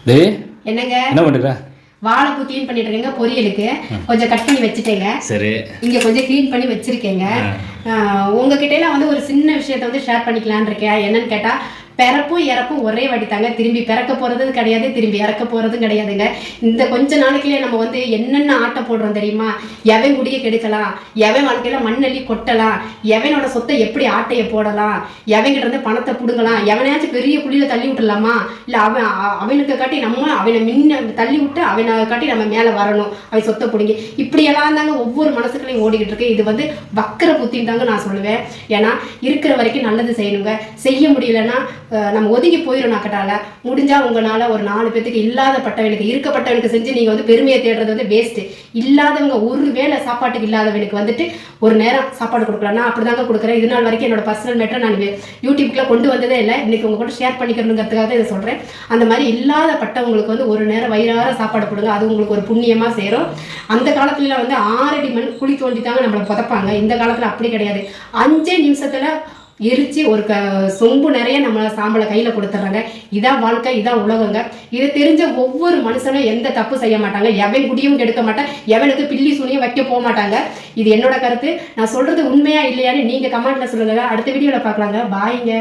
டேய் என்னங்க என்ன பண்ற? வாழைப்பூ க்ளீன் பண்ணிட்டு இருக்கேங்க. பொரியலுக்கு கொஞ்சம் கட் பண்ணி வச்சுட்டேங்க. சரி, இங்க கொஞ்சம் க்ளீன் பண்ணி வச்சிருக்கேங்க. உங்ககிட்ட எல்லாம் வந்து ஒரு சின்ன விஷயத்த வந்து ஷேர் பண்ணிக்கலான்னு இருக்கேன். என்னன்னு கேட்டா, பிறப்பும் இறப்பும் ஒரே வாட்டி தாங்க. திரும்பி பிறக்க போறதும் கிடையாது, திரும்பி இறக்க போறதும் கிடையாதுங்க. இந்த கொஞ்ச நாளைக்குள்ளே நம்ம வந்து என்னென்ன ஆட்டம் போடுறோம் தெரியுமா? எவன் குடிய கெடுக்கலாம், எவன் வாழ்க்கையில மண்ணள்ளி கொட்டலாம், எவனோட சொத்தை எப்படி ஆட்டைய போடலாம், எவன்கிட்ட இருந்து பணத்தை புடுங்கலாம், எவனையாச்சும் பெரிய குழியில தள்ளி விட்டுலாமா, இல்ல அவனுக்கு காட்டி நம்ம அவனை முன்ன தள்ளி விட்டு அவனை காட்டி நம்ம மேல வரணும், அவன் சொத்தை பிடிங்கி, இப்படியெல்லாம் தாங்க ஒவ்வொரு மனசுக்குள்ளையும் ஓடிக்கிட்டு இருக்கு. இது வந்து வக்கர புத்தின்னு தாங்க நான் சொல்லுவேன். ஏன்னா இருக்கிற வரைக்கும் நல்லது செய்யணுங்க. செய்ய முடியலன்னா நம்ம ஒதுங்கி போயிடும். நாக்கட்டால முடிஞ்சா உங்களால ஒரு 4 பேத்துக்கு இல்லாதப்பட்டவனுக்கு இருக்கப்பட்டவனுக்கு செஞ்சு நீங்க வந்து பெருமையை தேடுறது வந்து வேஸ்ட். இல்லாதவங்க ஒரு வேளை சாப்பாட்டுக்கு இல்லாதவனுக்கு வந்துட்டு ஒரு நேரம் சாப்பாடு கொடுக்கலாம். நான் அப்படிதாங்க கொடுக்குறேன். இது நாள் வரைக்கும் என்னோட பர்சனல் மேட்டர் நான் யூடியூப்ல கொண்டு வந்ததே இல்லை. இன்னைக்கு உங்க கூட ஷேர் பண்ணிக்கணுங்கிறதுக்காக இதை சொல்றேன். அந்த மாதிரி இல்லாதப்பட்டவங்களுக்கு வந்து ஒரு நேரம் வயிறார சாப்பாடு கொடுங்க. அது உங்களுக்கு ஒரு புண்ணியமா சேரும். அந்த காலத்துல வந்து 6 அடி மண் குழி தோண்டி தாங்க நம்மளை புதைப்பாங்க. இந்த காலத்துல அப்படி கிடையாது. 5 நிமிஷத்துல எரிச்சு ஒரு சொம்பு நிறைய நம்ம சாம்பலை கையில கொடுத்துட்றாங்க. இதான் வாழ்க்கை, இதான் உலகங்க. இதை தெரிஞ்ச ஒவ்வொரு மனுஷனும் எந்த தப்பு செய்ய மாட்டாங்க. எவன் குடியும் கெடுக்க மாட்டான், எவனுக்கு பில்லி சுனியும் வைக்க போக மாட்டாங்க. இது என்னோட கருத்து. நான் சொல்றது உண்மையா இல்லையான்னு நீங்க கமெண்ட்ல சொல்லுங்க. அடுத்த வீடியோல பார்க்கலாங்க. பாய்ங்க.